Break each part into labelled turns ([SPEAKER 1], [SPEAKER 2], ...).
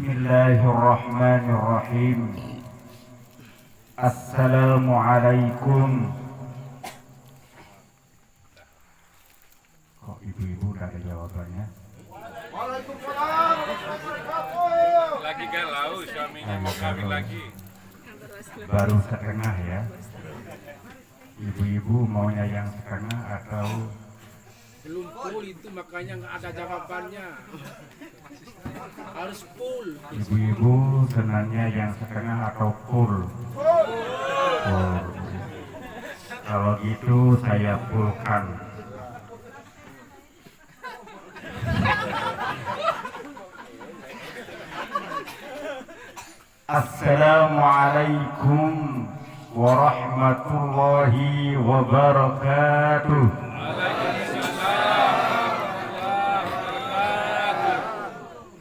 [SPEAKER 1] Bismillahirrahmanirrahim. Assalamualaikum. Kok ibu-ibu udah ada jawabannya?
[SPEAKER 2] Waalaikumsalam.
[SPEAKER 3] Lagi galau, suaminya mau kawin lagi.
[SPEAKER 1] Baru setengah ya. Ibu-ibu maunya yang setengah atau
[SPEAKER 2] Belum full itu makanya nggak ada jawabannya. Harus full.
[SPEAKER 1] ibu-ibu senangnya yang setengah atau full? Full. Kalau gitu saya fullkan. Assalamualaikum warahmatullahi wabarakatuh.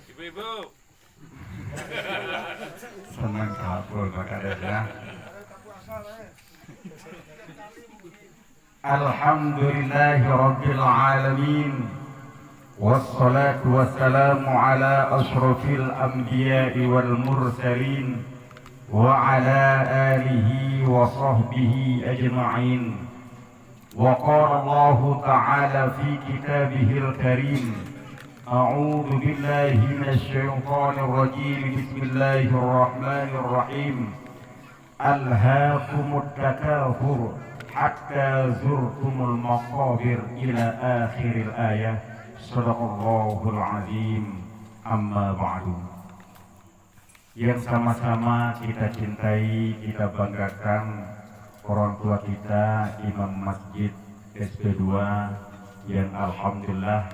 [SPEAKER 3] Ibu-ibu,
[SPEAKER 1] Senang kabul Pak Kades ya. Alhamdulillahi Rabbil Alamin. Wassalatu wassalamu ala ashrafil anbiya'i wal mursalin wa ala alihi wa sahbihi ajma'in. Wa qala Allah ta'ala fi kitabihil karim. A'udzu billahi minasy syaithanir rajim. Bismillahirrahmanirrahim. Alhaakumut takatsur hatta zurtumul maqabir ila akhiril ayah. Shadaqallahul azim. Amma ba'du. Yang sama-sama kita cintai, kita banggakan orang tua kita, Imam Masjid SP2 yang alhamdulillah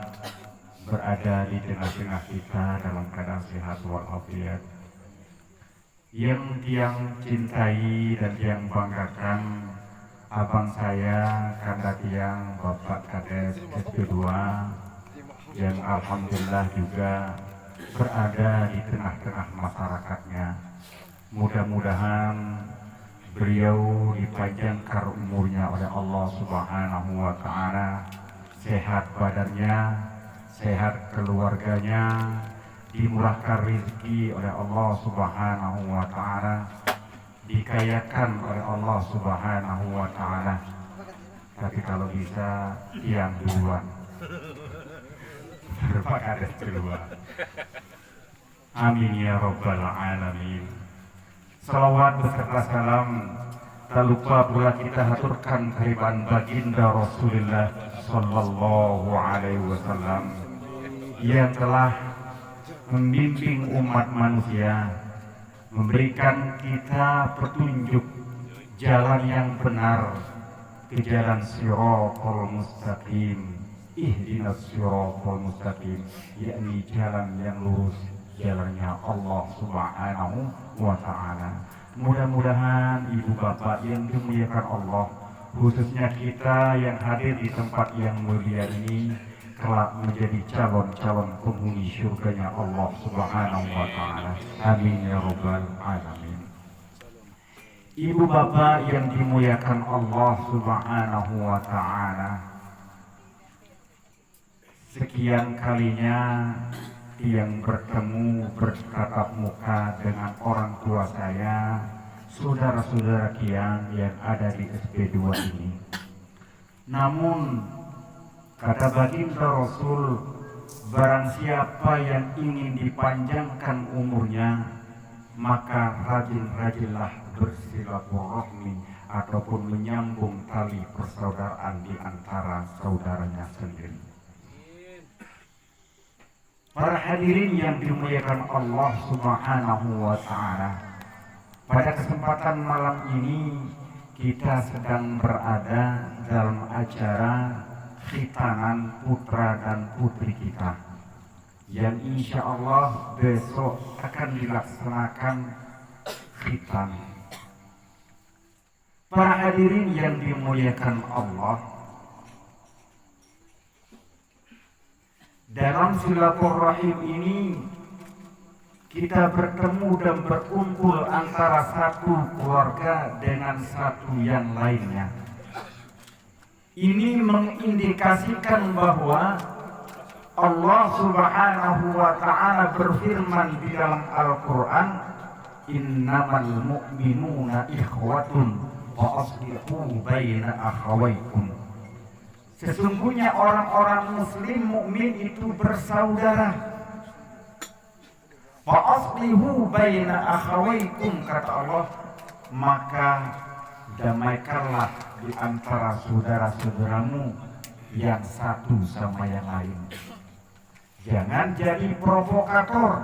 [SPEAKER 1] berada di tengah-tengah kita dalam keadaan sehat walafiat. Yang tiang cintai dan tiang banggakan abang saya, kanda tiang Bapak Kades SP2 yang alhamdulillah juga berada di tengah-tengah masyarakatnya. Mudah-mudahan beliau dipanjangkan umurnya oleh Allah Subhanahu wa Ta'ala, sehat badannya, sehat keluarganya, dimurahkan rezeki oleh Allah Subhanahu wa Ta'ala, dikayakan oleh Allah Subhanahu wa Ta'ala. Tapi kalau bisa tiang duluan. Bapak Kades kedua. Amin ya Rabbal Alamin. Salawat beserta salam tak lupa pula kita haturkan kehadiran baginda Rasulullah Sallallahu Alaihi Wasallam yang telah membimbing umat manusia, memberikan kita petunjuk jalan yang benar ke jalan Shiratal Mustaqim. Ihdinas Shiratal Mustaqim, yakni jalan yang lurus, jalannya Allah Subhanahu wa Ta'ala. Mudah-mudahan ibu bapak yang dimuliakan Allah, khususnya kita yang hadir di tempat yang mulia ini, kelak menjadi calon-calon penghuni surganya Allah Subhanahu wa Ta'ala. Amin ya Rabbal Alamin. Ibu bapak yang dimuliakan Allah Subhanahu wa Ta'ala, sekian kalinya yang bertemu bertatap muka dengan orang tua saya, saudara-saudara kian yang ada di SP2 ini. Namun kata baginda Rasul, barang siapa yang ingin dipanjangkan umurnya, maka rajin-rajinlah bersilaturahmi ataupun menyambung tali persaudaraan di antara saudaranya sendiri. Para hadirin yang dimuliakan Allah Subhanahu wa Ta'ala, pada kesempatan malam ini kita sedang berada dalam acara khitanan putra dan putri kita yang insya Allah besok akan dilaksanakan khitan. Para hadirin yang dimuliakan Allah, dalam silaturahim ini kita bertemu dan berkumpul antara satu keluarga dengan satu yang lainnya. Ini mengindikasikan bahwa Allah Subhanahu wa ta'ala berfirman di dalam Al-Quran, innamal mu'minuna ikhwatun wa aslihu baina akhawaykum. Sesungguhnya orang-orang muslim mukmin itu bersaudara. Wa aslihu baina akhawaykum, kata Allah, maka damaikanlah di antara saudara-saudaramu yang satu sama yang lain. Jangan jadi provokator.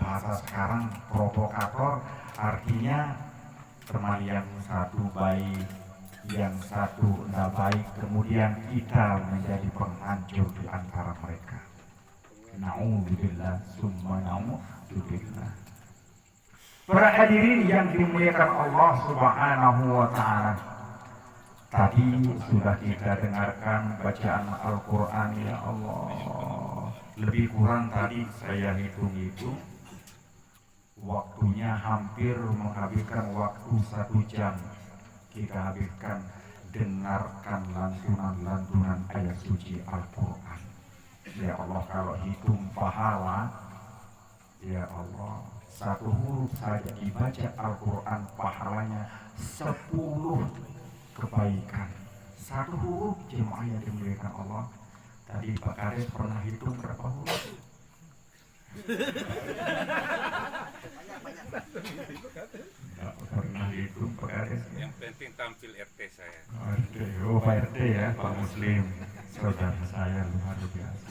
[SPEAKER 1] Bahasa sekarang provokator artinya teman yang satu baik, yang satu tidak baik, kemudian kita menjadi penghancur di antara mereka. Na'udzubillah summa na'udzubillah. Para hadirin yang dimuliakan Allah Subhanahu wa ta'ala, tadi sudah kita dengarkan bacaan Al-Quran. Ya Allah, lebih kurang tadi saya hitung-hitung waktunya hampir menghabiskan waktu 1 jam. Kita habiskan dengarkan lantunan-lantunan ayat suci Al-Quran. Ya Allah, kalau hitung pahala, ya Allah, 1 huruf saja dibaca Al-Quran pahalanya 10 kebaikan. 1 huruf, jemaah yang dimuliakan Allah. Tadi Pak Kades pernah hitung berapa huruf? Nggak pernah hitung Pak Kades.
[SPEAKER 3] Yang penting tampil RT saya.
[SPEAKER 1] Oh Pak RT ya, Pak Muslim, saudara saya luar biasa.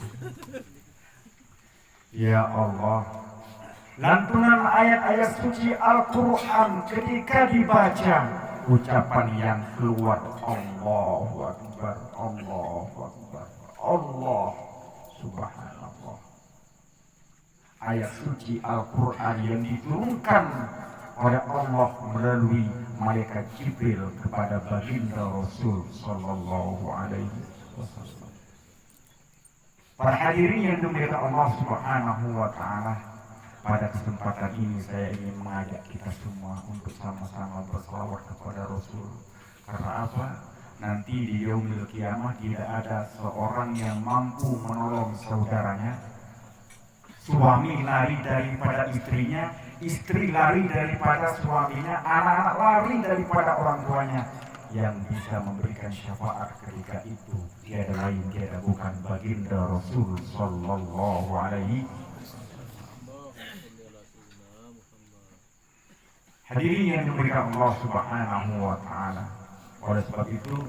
[SPEAKER 1] Ya Allah, lantunan ayat-ayat suci Al-Quran ketika dibaca, ucapan yang keluar Allahu Akbar, Allahu Akbar, Allah Subhanallah. Ayat suci Al-Quran yang diturunkan oleh Allah melalui malaikat Jibril kepada baginda Rasul Sallallahu Alaihi Wasallam. Para hadirin yang dimuliakan Allah Subhanahu wa ta'ala, pada kesempatan ini saya ingin mengajak kita semua untuk sama-sama berselawat kepada Rasul. Karena apa? Nanti di yaumil kiamah tidak ada seorang yang mampu menolong saudaranya. Suami lari daripada istrinya, istri lari daripada suaminya, anak-anak lari daripada orang tuanya. Yang bisa memberikan syafaat ketika itu tiada lain tiada bukan baginda Rasul Sallallahu Alaihi Wasallam. Hadirin yang dimuliakan Allah Subhanahu wa ta'ala, oleh sebab itu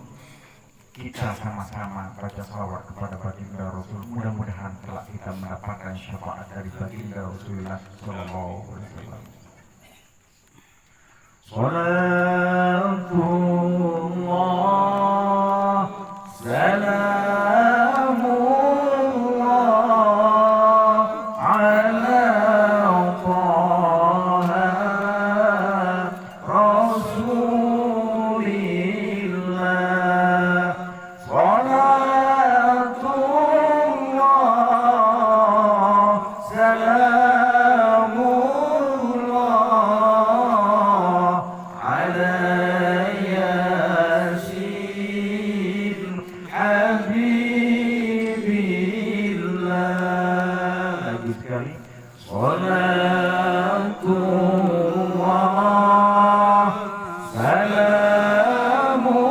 [SPEAKER 1] kita sama-sama baca salawat kepada baginda Rasul. Mudah-mudahan telah kita mendapatkan syafaat dari baginda Rasulullah Sallallahu Alaihi Wasallam. Salatullah salamullah ala Taha Rasulillah. Salatullah salamullah ala Yasin Habibillah. Lagi sekali. Salatullah salamullah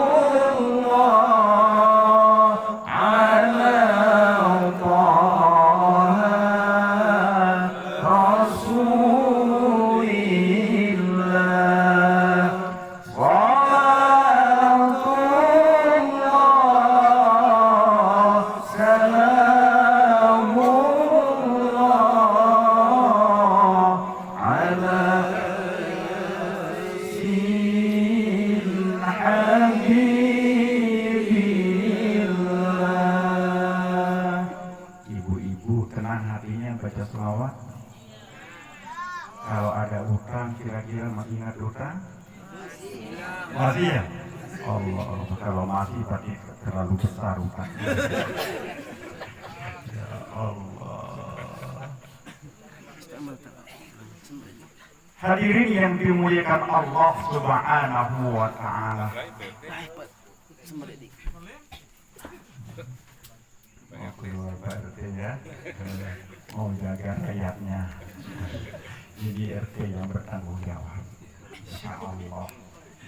[SPEAKER 1] ala Taha Rasulillah. Salatullah salamullah ala Yasin Habibillah. Ibu-ibu tenang hatinya baca selawat. Kalau ada utang kira-kira masih ingat utang? Masih ya? Allah, kalau masih berarti terlalu besar utang. Ya Allah. Hadirin yang dimuliakan Allah Subhanahu wa ta'ala. Oh, keluar Pak RT ya. mau jaga rakyatnya. Jadi RT yang bertanggung jawab. Insya Allah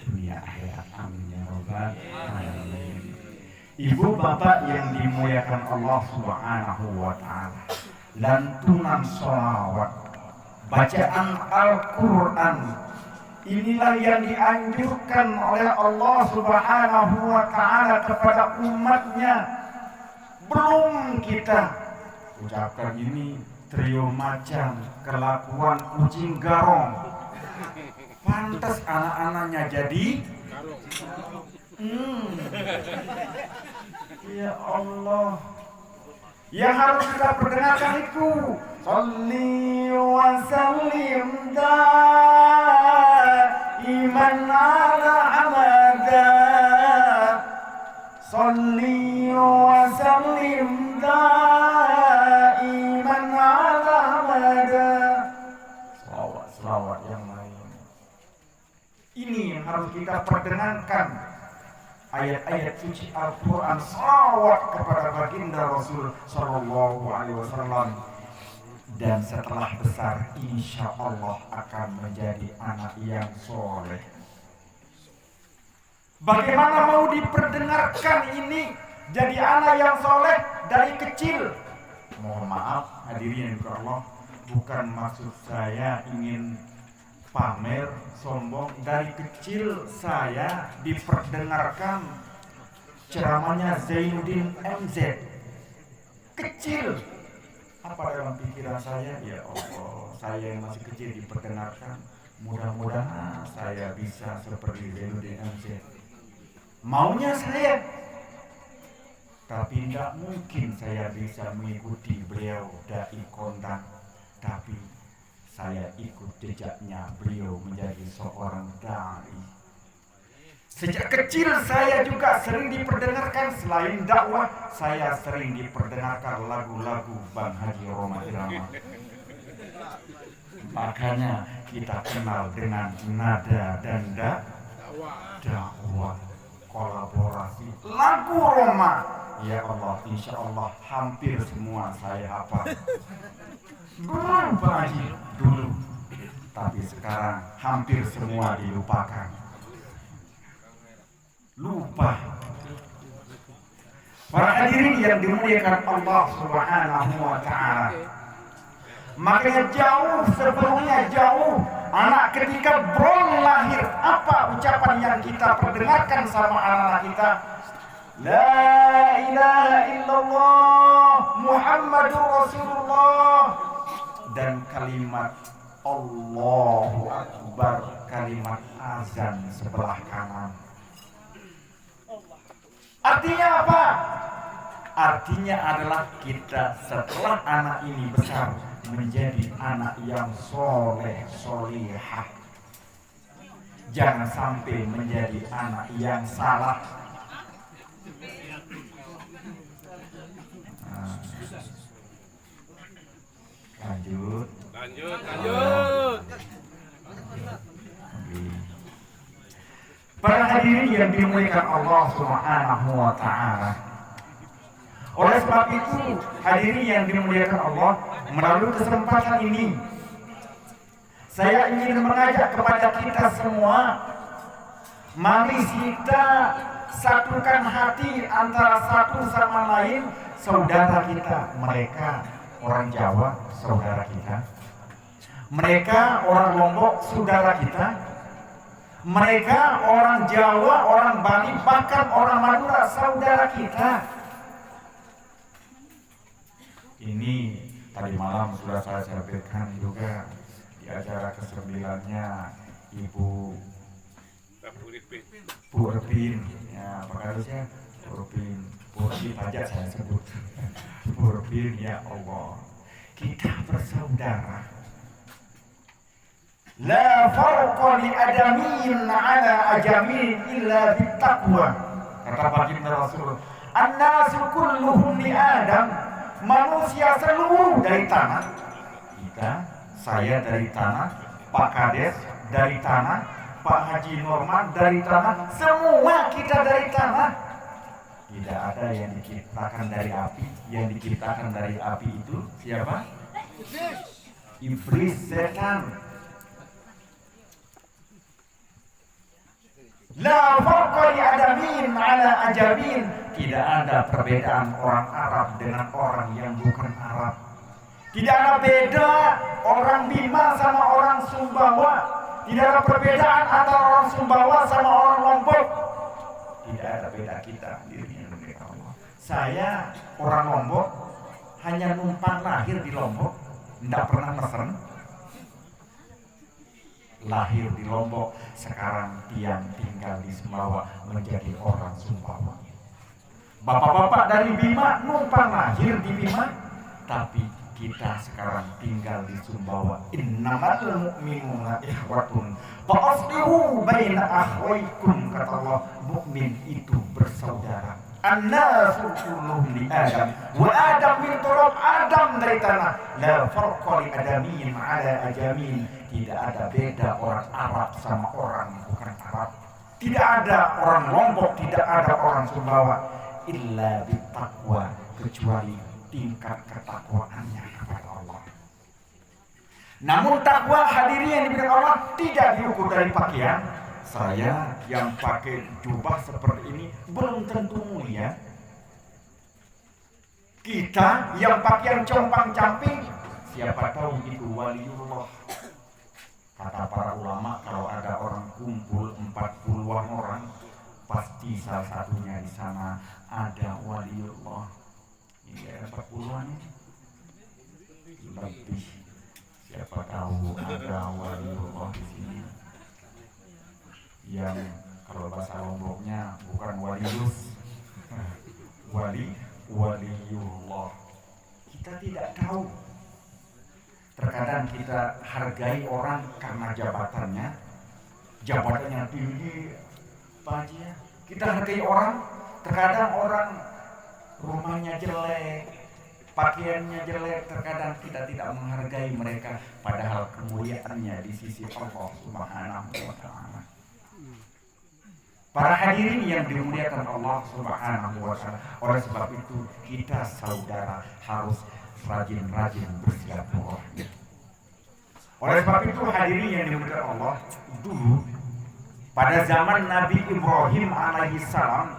[SPEAKER 1] dunia akhirat, amin ya robbal alamin. Ibu bapak yang dimuliakan Allah Subhanahu wa ta'ala, lantunan sholawat, bacaan Al-Quran, inilah yang dianjurkan oleh Allah Subhanahu wa ta'ala kepada umatnya. Belum kita ucapkan ini trio macan, kelakuan kucing garong, pantas anak-anaknya jadi ya Allah, yang harus kita perdengarkan itu sholli wa sallim daiman ala amada, sholli wa sallim daiman ala amada. Selawat yang lain ini yang harus kita perdengarkan, ayat-ayat suci Al-Quran, salawat kepada baginda Rasul Sallallahu Alaihi Wasallam. Dan setelah besar, insya Allah akan menjadi anak yang soleh. Bagaimana mau diperdengarkan ini jadi anak yang soleh dari kecil? Mohon maaf hadirin yang Allah, bukan maksud saya ingin pamer, sombong. Dari kecil saya diperdengarkan ceramahnya Zainuddin MZ. Kecil. Apa dalam pikiran saya? Ya Allah, saya yang masih kecil diperdengarkan. Mudah-mudahan saya bisa seperti Zainuddin MZ. Maunya saya. Tapi tidak mungkin saya bisa mengikuti beliau dai kondang. Tapi saya ikut jejaknya beliau menjadi seorang dai. Sejak kecil saya juga sering diperdengarkan, selain dakwah, saya sering diperdengarkan lagu-lagu Bang Haji Roma Irama. Makanya kita kenal dengan nada dan dakwah, kolaborasi, lagu Roma. Ya Allah, insya Allah hampir semua saya hafal. Berapa Haji dulu, tapi sekarang hampir semua dilupakan. Lupa. Para hadirin yang dimuliakan Allah Subhanahu wa ta'ala, makanya jauh sebelumnya, jauh anak ketika belum lahir, apa ucapan yang kita perdengarkan sama anak-anak kita? La ilaha illallah Muhammadur Rasulullah, dan kalimat Allahu Akbar, kalimat azan sebelah kanan. Artinya apa? Artinya adalah kita setelah anak ini besar menjadi anak yang soleh solihah. Jangan sampai menjadi anak yang salah. Lanjut. Para hadirin yang dimuliakan Allah Subhanahu wa ta'ala, oleh sebab itu hadirin yang dimuliakan Allah, melalui kesempatan ini saya ingin mengajak kepada kita semua, mari kita satukan hati antara satu sama lain. Saudara kita, mereka orang Jawa, saudara kita. Mereka orang Lombok, saudara kita. Mereka orang Jawa, orang Bali, bahkan orang Madura, saudara kita. Ini tadi malam sudah saya sampaikan juga di acara ke-9-nya Ibu Bu Repin, ya Pak Kadusnya Bu Repin pajak saya sebut. Bu Repin, ya Allah, kita bersaudara. La farqa li adamiyyin ala ajamin illa bittaqwa. Kata baginda Rasul, an-nasu kulluhum li Adam. Manusia seluruh dari tanah. Kita, saya dari tanah, Pak Kades dari tanah, Pak Haji Norman dari tanah, semua kita dari tanah. Tidak ada yang diciptakan dari api. Yang diciptakan dari api itu siapa? Iblis, setan. La farqa li adamin ala ajabin. Tidak ada perbedaan orang Arab dengan orang yang bukan Arab. Tidak ada beda orang Bima sama orang Sumbawa. Tidak ada perbedaan antara orang Sumbawa sama orang Lombok. Tidak ada beda kita dirinya dengan Allah. Saya orang Lombok, hanya numpang lahir di Lombok, tidak pernah mesen. Lahir di Lombok, sekarang tiang tinggal di Sumbawa, menjadi orang Sumbawa. Bapak-bapak dari Bima numpang lahir di Bima, tapi kita sekarang tinggal di Sumbawa. Innamal mu'minuna ikhwatun fa aslihu baina akhwaykum, kata Allah. Mukmin itu bersaudara. An-nasu kulluhum li Adam wa Adam min turab, Adam dari tanah. La farqa li adamin ala ajamin. Tidak ada beda orang Arab sama orang bukan Arab. Tidak ada orang Lombok, tidak ada orang Sumbawa. Illa bittaqwa, kecuali tingkat ketakwaannya kepada Allah. Namun takwa hadirin yang diberikan Allah tidak diukur dari pakaian. Saya yang pakai jubah seperti ini belum tentu mulia. Kita yang pakaian compang-camping, siapa tahu itu waliullah. Kata para ulama, kalau ada orang kumpul 40-an orang, pasti salah satunya di sana ada waliullah. Ini 40-an lebih. Siapa tahu ada waliullah di sini. Yang kalau bahasa Lomboknya bukan walius, waliullah. Kita tidak tahu. Terkadang kita hargai orang karena jabatannya tinggi, Pak Haji ya. Kita hargai orang, terkadang orang rumahnya jelek, pakaiannya jelek, terkadang kita tidak menghargai mereka, padahal kemuliaannya di sisi Allah Subhanahu wa Ta'ala. Para hadirin yang dimuliakan Allah Subhanahu wa Ta'ala, oleh sebab itu kita saudara harus rajin-rajin bersilaturahmi. Oleh sebab itu hadirin yang dimuliakan Allah, dulu pada zaman Nabi Ibrahim alaihissalam,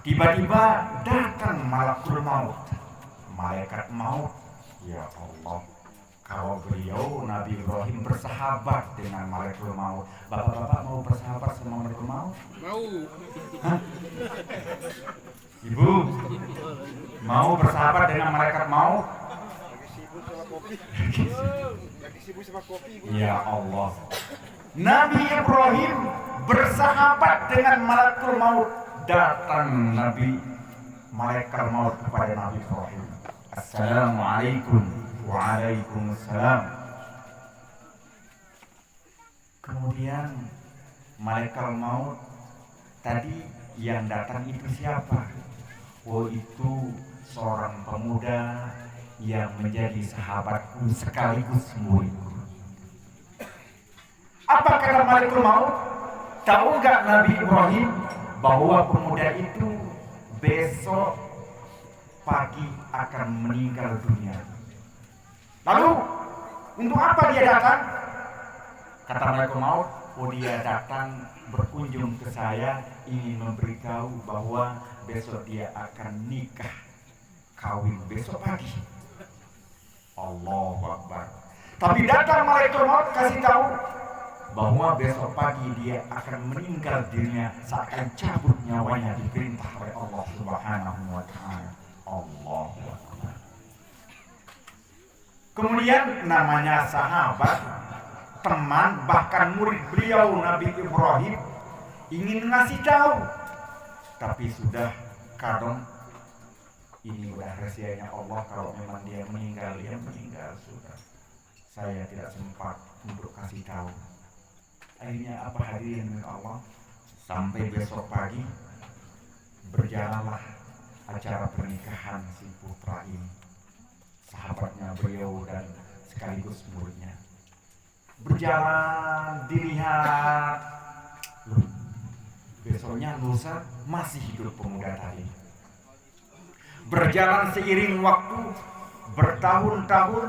[SPEAKER 1] tiba-tiba datang malakul maut, malaikat maut. Ya Allah, kalau beliau Nabi Ibrahim bersahabat dengan malaikat maut, bapak-bapak mau bersahabat sama malaikat maut?
[SPEAKER 2] Mau.
[SPEAKER 1] Hah? Ibu mau bersahabat dengan malaikat maut? Ya Allah, Nabi Ibrahim bersahabat dengan malaikat maut. Datang malaikat maut kepada Nabi Ibrahim. Assalamualaikum. Waalaikumsalam. Kemudian malaikat maut tadi yang datang itu siapa? Oh, itu seorang pemuda yang menjadi sahabatku sekaligus muridku. Apa kata malaikat maut? Tahu nggak Nabi Ibrahim bahwa pemuda itu besok pagi akan meninggal dunia? Lalu untuk apa dia datang? Kata malaikat maut, oh dia datang berkunjung ke saya, ingin memberitahu bahwa besok dia akan nikah, kawin besok pagi. Allahu Akbar. Tapi datang malaikat maut kasih tahu bahwa besok pagi dia akan meninggal dunia, seakan cabut nyawanya diperintah oleh Allah Subhanahu wa Ta'ala. Allahu Akbar. Kemudian namanya sahabat, teman, bahkan murid beliau Nabi Ibrahim ingin ngasih tahu, tapi sudah kadang ini udah rahasianya Allah, kalau memang dia meninggal sudah. Saya tidak sempat untuk kasih tahu. Akhirnya apa hadirin Allah, sampai besok pagi berjalanlah acara pernikahan si putra ini, sahabatnya beliau dan sekaligus muridnya. Berjalan, dilihat, besoknya lusa masih hidup pemuda tadi. Berjalan seiring waktu, bertahun-tahun,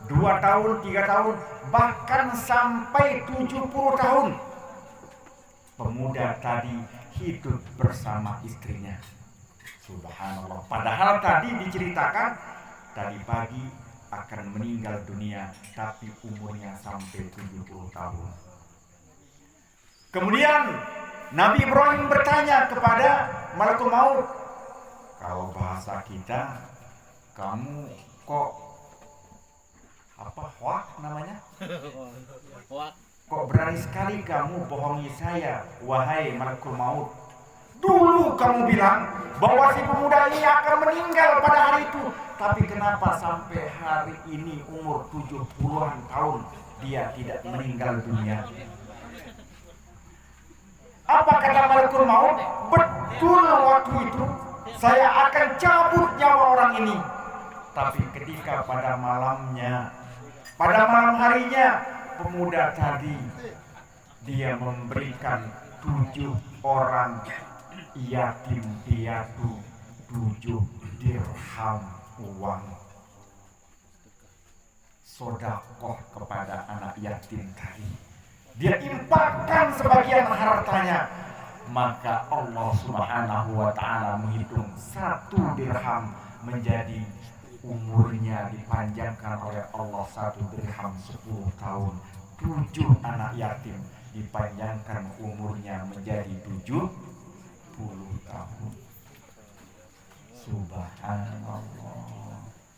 [SPEAKER 1] 2 tahun, 3 tahun, bahkan sampai 70 tahun. Pemuda tadi hidup bersama istrinya. Subhanallah. Padahal tadi diceritakan tadi pagi akan meninggal dunia, tapi umurnya sampai 70 tahun. Kemudian Nabi Ibrahim bertanya kepada malaikat maut, kalau bahasa kita, kamu kok hoak namanya? Kok berani sekali kamu bohongi saya, wahai malaikat maut. Dulu kamu bilang bahwa si pemuda ini akan meninggal pada hari itu, tapi kenapa sampai hari ini umur 70-an tahun dia tidak meninggal dunia? Apa kata malaikat maut? Betul, waktu itu saya akan cabut nyawa orang ini. Tapi ketika pada malam harinya, pemuda tadi dia memberikan 7 orang yatim piatu 7 dirham uang sodakoh kepada anak yatim tadi. Dia infakkan sebagian hartanya, maka Allah Subhanahu wa ta'ala menghitung 1 dirham menjadi umurnya dipanjangkan oleh Allah 1 dirham 10 tahun. 7 anak yatim dipanjangkan umurnya menjadi 70 tahun. Subhanallah,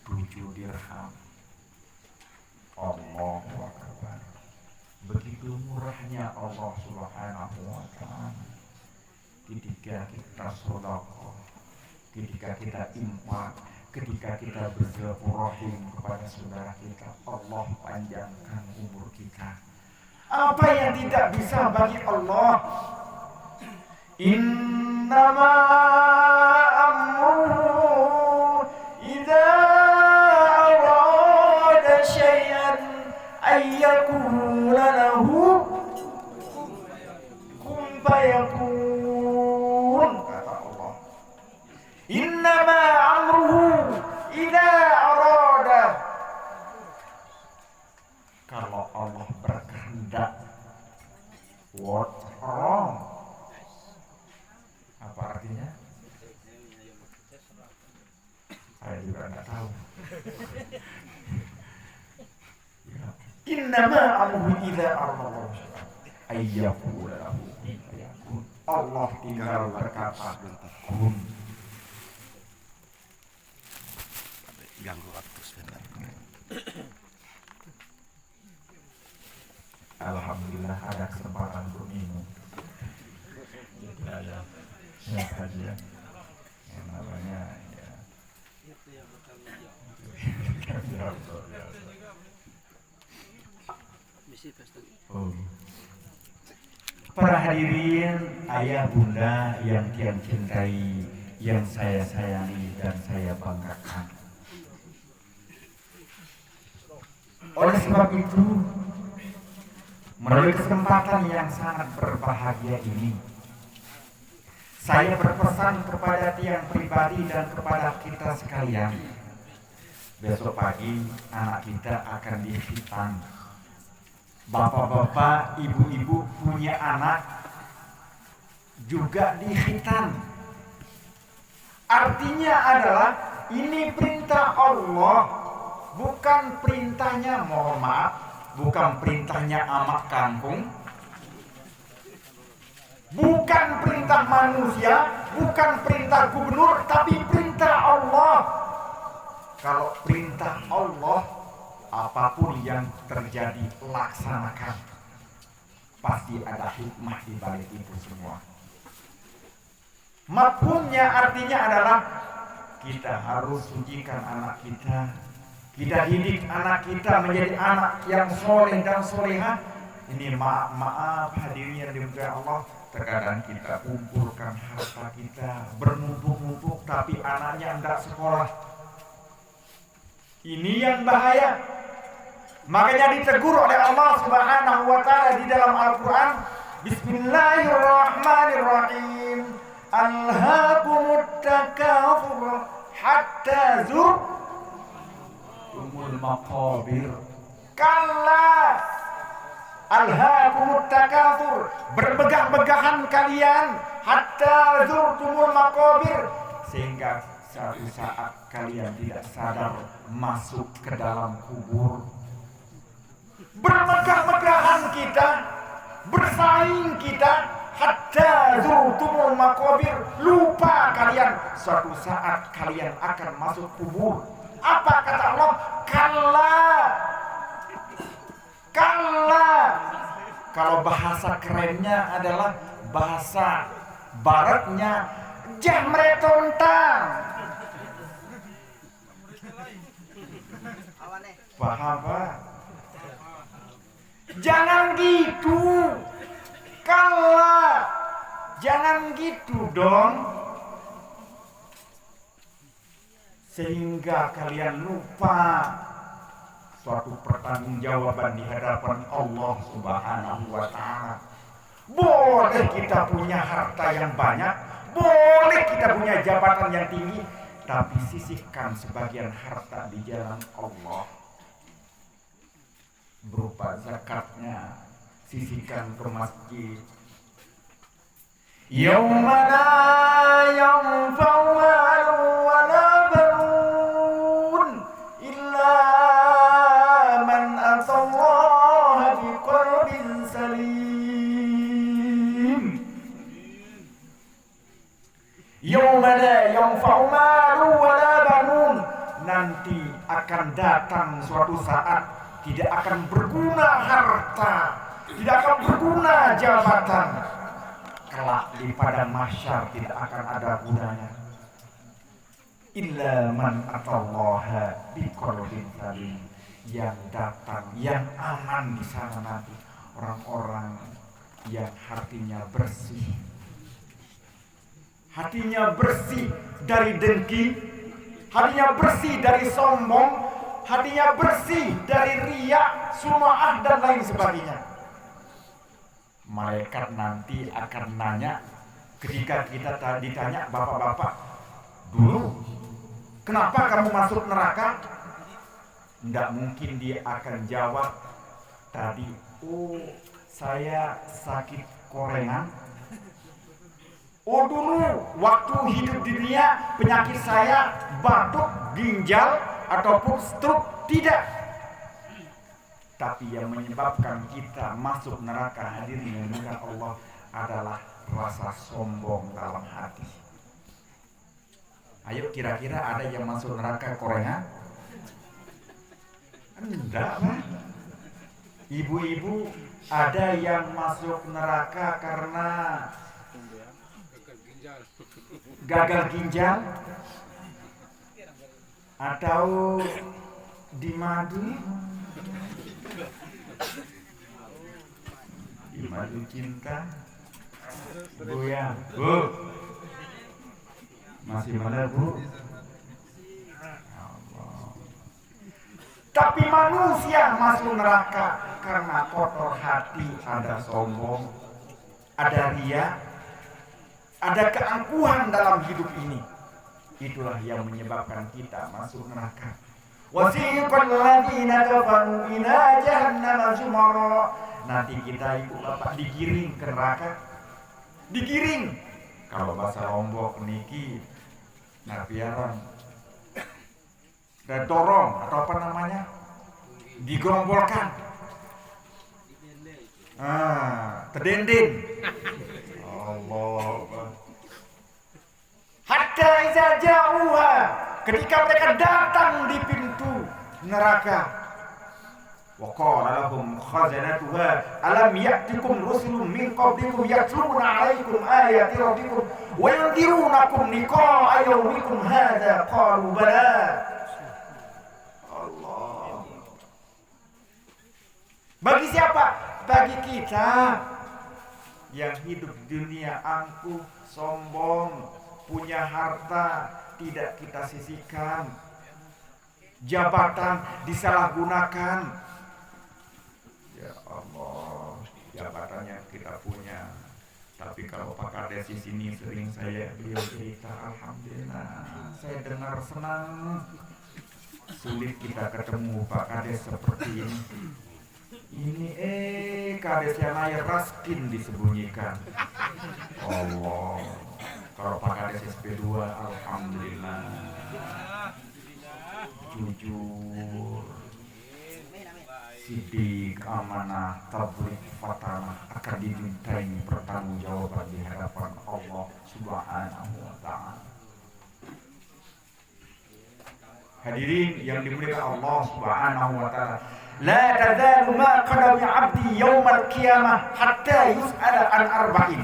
[SPEAKER 1] 7 dirham. Allahu Akbar. Begitu murahnya Allah Subhanahu wa ta'ala. Ketika kita sedekah, ketika kita infak, ketika kita bersilaturahim kepada saudara kita, Allah panjangkan umur kita. Apa yang tidak bisa bagi Allah? Innama amruhu idza arada syai'an ayyakula lahu kun fayakun, kata Allah. Innama amruhu idza arada, kalau Allah berkehendak. What's wrong? Apa artinya? Saya juga nggak tahu. Ya. Innama amruhu idza arada ayyakul lahu fayakun. Allah tinggal berkata kun.
[SPEAKER 4] Ganggu waktu sebentar.
[SPEAKER 1] Alhamdulillah ada kesempatan untuk minum. Ya, saja. Yang namanya ya. Oh. Para hadirin, ayah bunda yang tiang cintai, yang saya sayangi dan saya banggakan. Oleh sebab itu, melalui kesempatan yang sangat berbahagia ini, saya berpesan kepada tiang pribadi dan kepada kita sekalian. Besok pagi anak kita akan dihitan. Bapak-bapak, ibu-ibu punya anak juga dihitan. Artinya adalah ini perintah Allah, bukan perintahnya, mohon maaf, bukan perintahnya amak kampung, bukan perintah manusia, bukan perintah gubernur, tapi perintah Allah. Kalau perintah Allah, apapun yang terjadi laksanakan. Pasti ada hikmah di balik itu semua. Mafhumnya artinya adalah kita harus sucikan anak kita. Kita didik anak kita menjadi anak yang soleh dan solehah. Ini maaf hadirin yang dimuliakan Allah. Terkadang kita kumpulkan harta kita bernumpuk-numpuk, tapi anaknya tidak sekolah. Ini yang bahaya. Makanya ditegur oleh Allah Subhanahu wa ta'ala di dalam Al-Quran. Bismillahirrahmanirrahim. Alhaakumut takatsur hatta zurtumul maqabir. Kalla alhaakumut takatsur, bermegah-megahan kalian hatta zurtumul maqabir, sehingga suatu saat kalian tidak sadar masuk ke dalam kubur. Bermegah-megahan kita, bersaing kita, hatta zurtumul maqabir, lupa kalian suatu saat kalian akan masuk kubur. Apa kata Allah? Kalla. Kalla. Kalau bahasa kerennya adalah bahasa baratnya jamretontang. Paham Pak? Jangan gitu. Kalla. Jangan gitu dong. Sehingga kalian lupa suatu pertanggungjawaban di hadapan Allah Subhanahu wa Ta'ala. Boleh kita punya harta yang banyak, boleh kita punya jabatan yang tinggi, tapi sisihkan sebagian harta di jalan Allah. Berupa zakatnya, sisihkan ke masjid. Yauma la yanfa'u malun wa la banun illa man atallaha biqalbin salim. Yauma la yanfa'u malun wa la banun, nanti akan datang suatu saat tidak akan berguna harta, tidak akan berguna jabatan. Kelak di padang mahsyar tidak akan ada gunanya. Illa man atallaha biqalbin salim, yang datang, yang aman di sana nanti orang-orang yang hatinya bersih. Hatinya bersih dari dengki, hatinya bersih dari sombong, hatinya bersih dari riya, sum'ah dan lain sebagainya. Malaikat nanti akan nanya, ketika kita ditanya, bapak-bapak, dulu kenapa kamu masuk neraka? Tidak mungkin dia akan jawab, tadi, oh saya sakit korengan. Oh dulu waktu hidup di dunia penyakit saya batuk, ginjal, ataupun stroke. Tidak. Tapi yang menyebabkan kita masuk neraka, hadirin yang Allah, adalah rasa sombong dalam hati. Ayo kira-kira ada yang masuk neraka korengan? Enggak Pak. Ibu-ibu, ada yang masuk neraka karena gagal ginjal atau di madu cinta. Bu ya, Bu, masih mana Bu? Allah. Tapi manusia masuk neraka karena kotor hati, ada sombong, ada riya, ada keangkuhan dalam hidup ini. Itulah yang menyebabkan kita masuk neraka. Wasiqal ladzina kafaru ila jahannam zumara. Nanti kita ibu bapak digiring ke neraka. Digiring. Kalau bahasa Lombok niki napiaran. Dan dorong atau apa namanya? Digombolkan. Terdendin. Allah. Hatta iza ja'uha, ketika mereka datang di pintu neraka, wa qala lahum khazanatuha alam ya'tikum rusulun min qablikum yatluna 'alaikum ayati rabbikum wa yunzirunakum liqa'a yawmikum hadza qalu bala. Allah. Bagi siapa? Bagi kita yang hidup di dunia angkuh, sombong, punya harta tidak kita sisihkan, jabatan disalahgunakan. Ya Allah, jabatan yang kita punya Tapi kalau Pak Kades di sini sering beliau cerita, alhamdulillah saya dengar senang. Sulit kita ketemu Pak Kades seperti ini. Ini Kades yang air raskin disembunyikan. Allah. Kalau Pak Kades SP2, alhamdulillah. Jujur, sidik, amanah, tabligh, fatanah akan dimintai pertanggungjawaban di hadapan Allah Subhanahu wa Ta'ala. Hadirin yang dimuliakan Allah Subhanahu wa Ta'ala, la tazalu ma qadami 'abdi yaumal qiyamah hatta yus'ala an arba'in.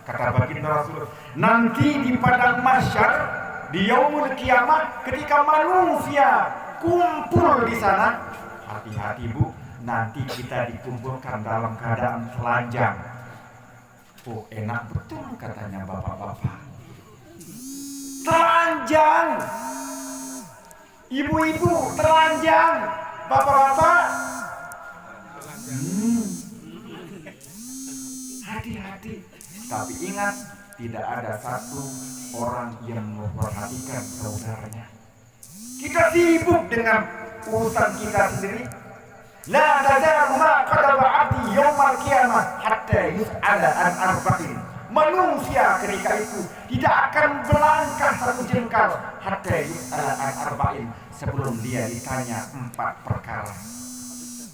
[SPEAKER 1] Kata baginda Rasul, nanti di padang mahsyar di yaumul kiamat ketika manusia kumpul di sana, hati-hati Bu, nanti kita dikumpulkan dalam keadaan telanjang. Oh, enak betul katanya bapak-bapak. Telanjang. Ibu-ibu telanjang. Bapak-bapak. Hati-hati. Tapi ingat, tidak ada satu orang yang memperhatikan saudaranya. Kita sibuk dengan urusan kita sendiri. La tazalu ma qadama 'abdi yaumal qiyamah hatta yus'ala an arba'in. Manusia ketika itu tidak akan melangkah satu jengkal hatta yus'ala an arba'in, sebelum dia ditanya 4 perkara.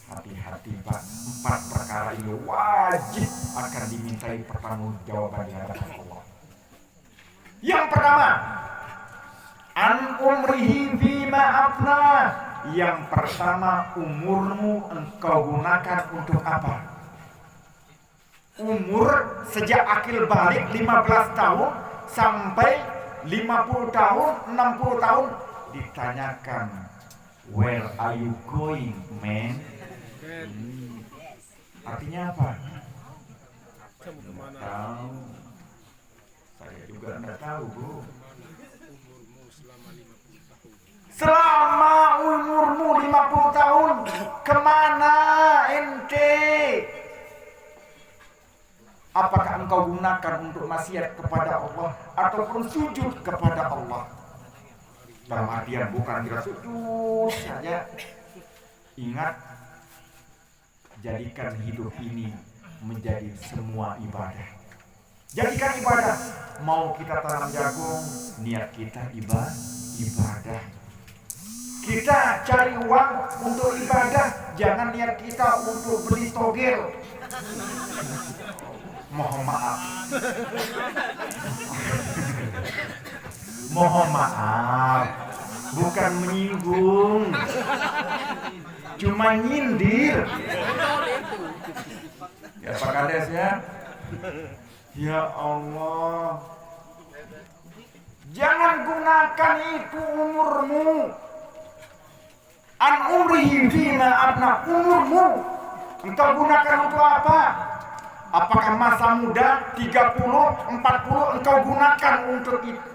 [SPEAKER 1] Hati-hati Pak, 4 perkara ini wajib akan dimintai pertanggungjawaban di hadapan Allah. Yang pertama, an umrihi fima afna. Yang pertama, umurmu engkau gunakan untuk apa? Umur sejak akil balik 15 tahun sampai 50 tahun, 60 tahun ditanyakan, where are you going, man? Artinya apa?
[SPEAKER 2] Kamu kemana?
[SPEAKER 1] Tahu. Saya juga enggak tahu, Bu.
[SPEAKER 2] Umurmu selama 50 tahun.
[SPEAKER 1] Selama umurmu 50 tahun, kemana ente? Apakah engkau gunakan untuk maksiat kepada Allah ataupun sujud kepada Allah? Dalam artian bukan kita sujud saja. Ingat, jadikan hidup ini menjadi semua ibadah. Jadikan ibadah. Mau kita tanam jagung, niat kita ibadah. Kita cari uang untuk ibadah, jangan niat kita untuk beli togel. Mohon maaf. Mohon maaf. Bukan menyinggung. Cuma nyindir. Ya Pak Kades ya. Ya Allah. Jangan gunakan itu umurmu. An umrihi fima abna, umurmu engkau gunakan untuk apa? Apakah masa muda 30, 40 engkau gunakan untuk itu?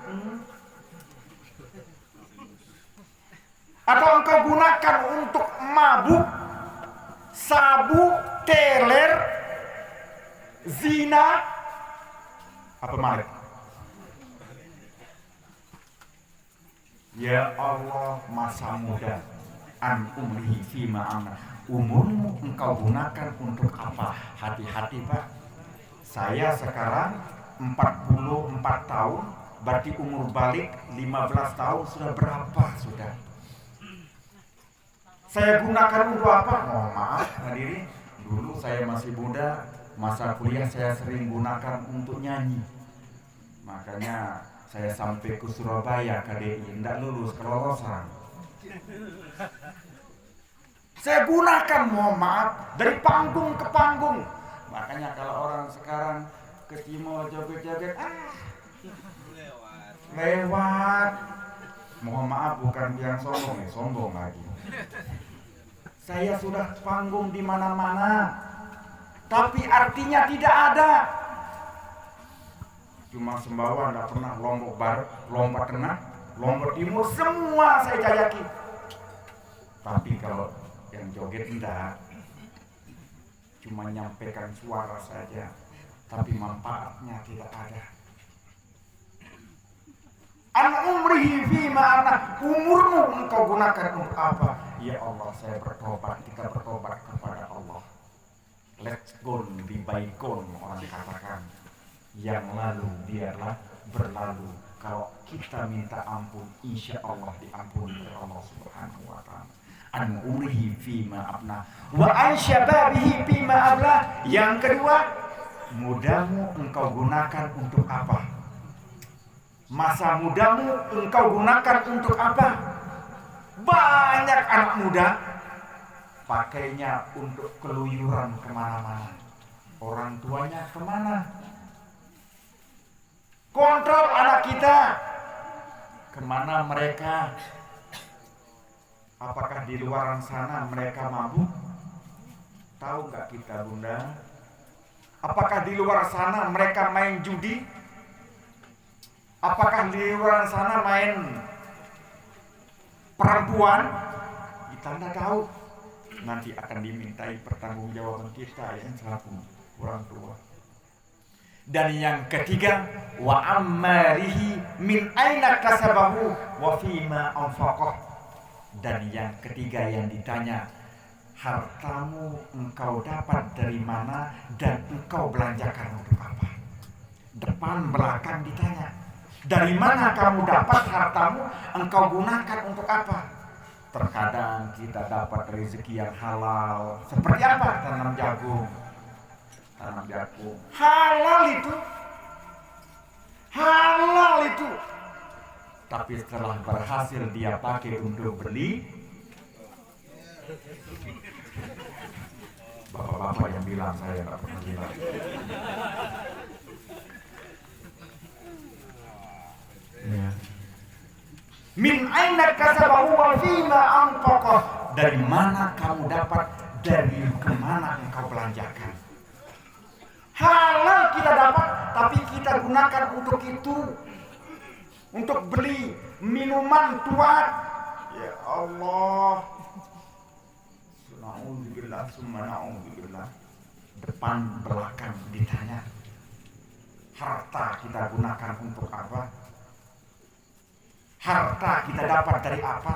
[SPEAKER 1] Atau engkau gunakan untuk mabuk, sabu, teler, zina, apa malik? Ya Allah, masa muda, an umrihi fima amr, umurmu engkau gunakan untuk apa? Hati-hati Pak, saya sekarang 44 tahun, berarti umur balik 15 tahun sudah berapa sudah? Saya gunakan untuk apa? Mohon maaf hadirin, dulu saya masih muda, masa kuliah saya sering gunakan untuk nyanyi. Makanya saya sampai ke Surabaya KDI, tidak lulus kelolosan. Saya gunakan, mohon maaf, dari panggung ke panggung. Makanya kalau orang sekarang ke Timur joget-joget, lewat. Mohon maaf, bukan yang sombong, sombong lagi. Saya sudah panggung di mana-mana, tapi artinya tidak ada. Cuma Sumbawa tidak pernah, Lombok Barat, Lombok Tengah, Lombok Timur, semua saya jajaki. Tapi kalau yang joget enggak, cuma nyampaikan suara saja. tapi manfaatnya tidak ada. An umrihi fima ana, umurmu engkau gunakan untuk apa? Ya Allah, saya bertobat, kita bertobat kepada Allah. Let's go, lebih baik orang katakan. Yang lalu biarlah berlalu. Kalau kita minta ampun, insya Allah diampuni oleh Allah Subhanahu wa ta'ala. An umrihi fima abna wa an syababihi fima abla. Yang kedua, mudamu engkau gunakan untuk apa? Masa mudamu engkau gunakan untuk apa? Banyak anak muda pakainya untuk keluyuran kemana-mana. Orang tuanya kemana? Kontrol anak kita. Kemana mereka? Apakah di luar sana mereka mabuk? Tahu gak kita, Bunda? Apakah di luar sana mereka main judi? Apakah di luar sana main perempuan? Kita tidak tahu. Nanti akan dimintai pertanggungjawaban kita yang selaku orang tua. Dan yang ketiga, wa ammarihi min aina kasabahu wa fima anfaqah. Dan yang ketiga yang ditanya, hartamu engkau dapat dari mana dan engkau belanjakan untuk apa? Depan belakang ditanya, dari mana kamu dapat hartamu, engkau gunakan untuk apa? Terkadang kita dapat rezeki yang halal. Seperti apa? Tanam jagung. Tanam jagung. Halal itu. Halal itu. Tapi setelah berhasil dia pakai untuk beli, bapak-bapak yang bilang saya nggak pernah bilang. Ya. Min aina kasabahu wa fima anfaqah. Dari mana kamu dapat, dari kemana engkau belanjakan. Halal kita dapat, tapi kita gunakan untuk itu. Untuk beli minuman tua. Ya Allah. Na'udzubillah, summa na'udzubillah. Depan belakang ditanya, harta kita gunakan untuk apa? Harta kita dapat dari apa?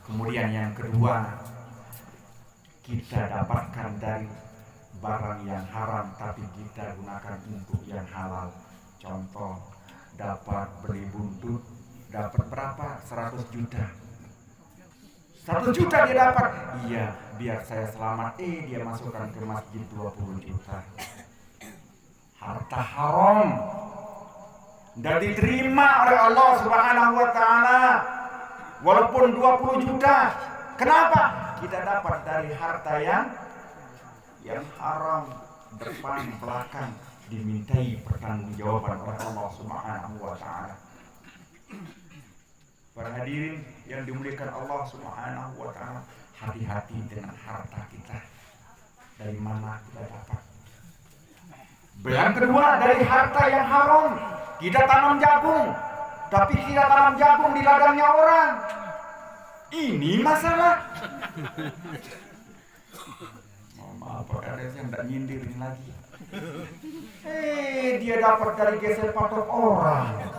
[SPEAKER 1] Kemudian yang kedua, kita dapatkan dari barang yang haram tapi kita gunakan untuk yang halal. Contoh, dapat beli buntut, dapat berapa? 100 juta. 1 juta dia dapat. Iya, biar saya selamat. Dia masukkan ke masjid 20 juta. Harta haram. Dan diterima oleh Allah Subhanahu wa ta'ala walaupun 20 juta. Kenapa? Kita dapat dari harta yang haram. Depan belakang dimintai pertanggungjawaban oleh Allah Subhanahu wa ta'ala. Para hadirin yang dimuliakan Allah Subhanahu wa ta'ala, hati-hati dengan harta kita. Dari mana kita dapat? Yang kedua, dari harta yang haram. Kita tanam jagung, tapi kita tanam jagung di ladangnya orang. Ini masalah. Maaf, ada yang tidak nyindir lagi. Dia dapat dari geser patok orang.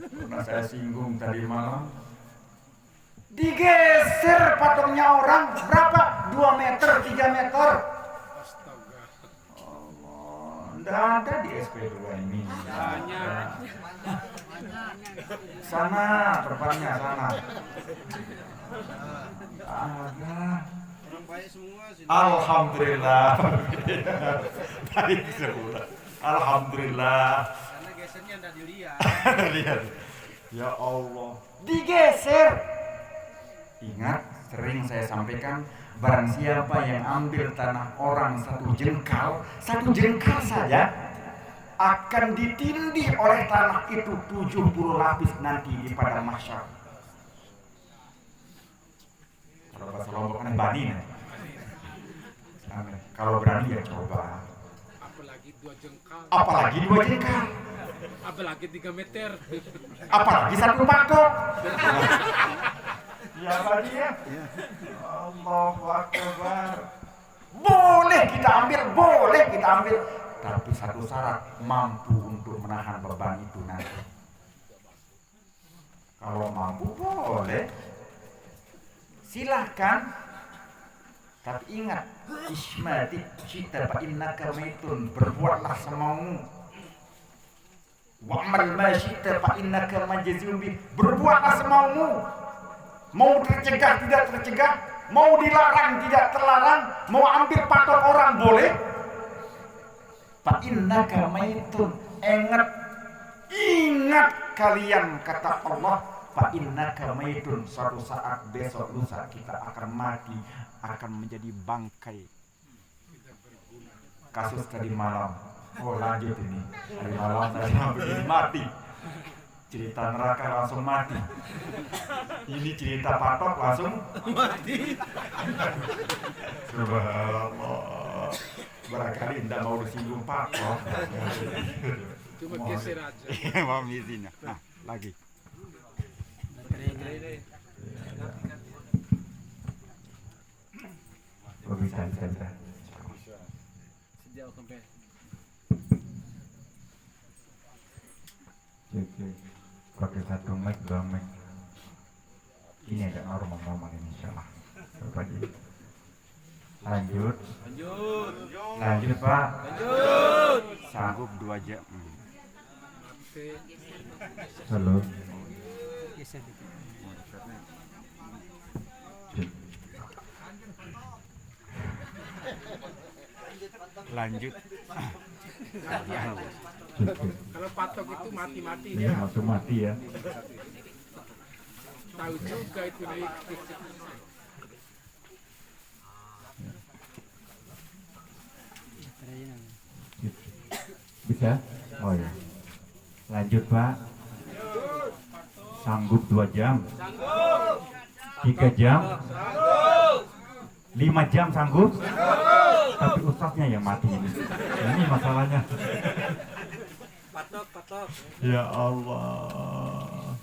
[SPEAKER 1] Pernah saya singgung tadi malam. Digeser patoknya orang berapa? 2 meter, 3 meter. Tidak ada di SP2 ini. Sana, depannya sana. Ada. Alhamdulillah. Baik semua. Alhamdulillah.
[SPEAKER 2] Karena gesernya tidak dilihat.
[SPEAKER 1] Lihat. Ya Allah. Digeser. Ingat, sering saya sampaikan, barang siapa yang ambil tanah orang 1 jengkal saja akan ditindih oleh tanah itu 70 lapis nanti di padang mahsyar. Kalau bahasa Lombok kan bani. Kalau berani ya coba.
[SPEAKER 2] Apalagi 2 jengkal.
[SPEAKER 1] Apalagi 2 jengkal.
[SPEAKER 2] Apalagi 3 meter.
[SPEAKER 1] Apalagi 1 patok. Ya bani ya. Allahu Akbar. Boleh kita ambil, tapi satu syarat, mampu untuk menahan beban itu nanti. Kalau mampu boleh, silahkan. Tapi ingat, ismati cita fa innaka maitun, berbuatlah semaumu. Wa'mal ma syi'ta fa innaka majzum bi, berbuatlah semaumu. Mau tercegah tidak tercegah, mau dilarang tidak terlarang, mau ambil patok orang boleh. Fa innaka maitun, ingat kalian kata Allah, fa innaka maitun, suatu saat besok lusa kita akan mati, akan menjadi bangkai. Kasus tadi malam, lanjut ini. Tadi malam saya begini mati. Cerita neraka langsung mati. Ini cerita patok langsung mati. Subhanallah. Barangkali tidak mau disinggung patok.
[SPEAKER 2] Cuma geser aja.
[SPEAKER 4] Mau izin. Nah, lagi.
[SPEAKER 1] Bisa.
[SPEAKER 2] Sejauh sampai.
[SPEAKER 1] Cek. Pakai satu mic, 2 mic. Ini agak normal ini insyaallah. Pagi. Lanjut Pak.
[SPEAKER 4] Sanggup 2 jam.
[SPEAKER 1] Halo.
[SPEAKER 4] Lanjut.
[SPEAKER 2] Kalau patok itu mati-mati
[SPEAKER 1] Ini
[SPEAKER 2] dia.
[SPEAKER 1] langsung mati ya.
[SPEAKER 2] Tahu juga itu nih.
[SPEAKER 1] Bisa? Oh ya. Lanjut Pak. Sanggup 2 jam? 3 jam? 5 jam sanggup? Tapi ustaznya yang mati ini. Ini masalahnya.
[SPEAKER 2] Patok.
[SPEAKER 1] Ya Allah.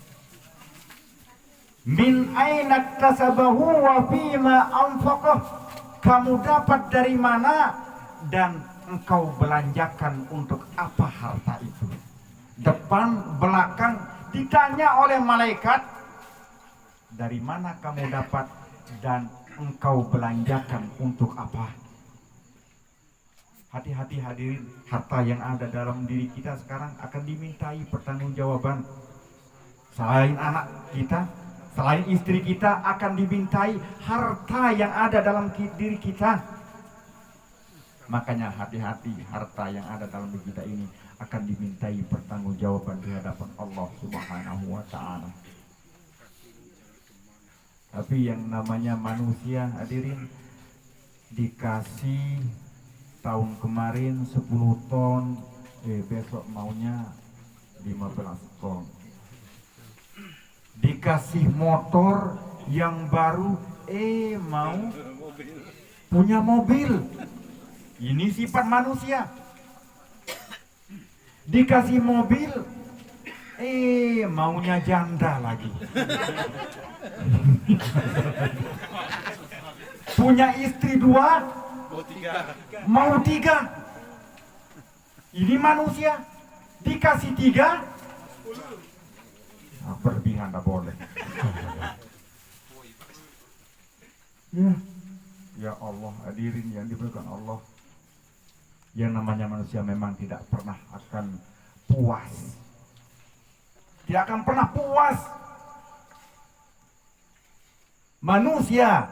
[SPEAKER 1] Min aina kasabahu wa fima anfaqah. Kamu dapat dari mana dan engkau belanjakan untuk apa harta itu? Depan, belakang ditanya oleh malaikat, dari mana kamu dapat dan engkau belanjakan untuk apa? Hati-hati hadirin, harta yang ada dalam diri kita sekarang akan dimintai pertanggungjawaban. Selain anak kita, selain istri kita, akan dimintai harta yang ada dalam diri kita. Makanya hati-hati, harta yang ada dalam diri kita ini akan dimintai pertanggungjawaban di hadapan Allah Subhanahu wa Ta'ala. Tapi yang namanya manusia, hadirin, dikasih tahun kemarin 10 ton, besok maunya 15 ton. Dikasih motor yang baru, mau punya mobil. Ini sifat manusia. Dikasih mobil, maunya janda lagi. Punya istri 2, mau 3. Ini manusia. Dikasih 3, berlebihan tak boleh. Ya Allah, hadirin yang diberikan Allah. Yang namanya manusia memang tidak pernah akan puas. Tidak akan pernah puas. Manusia,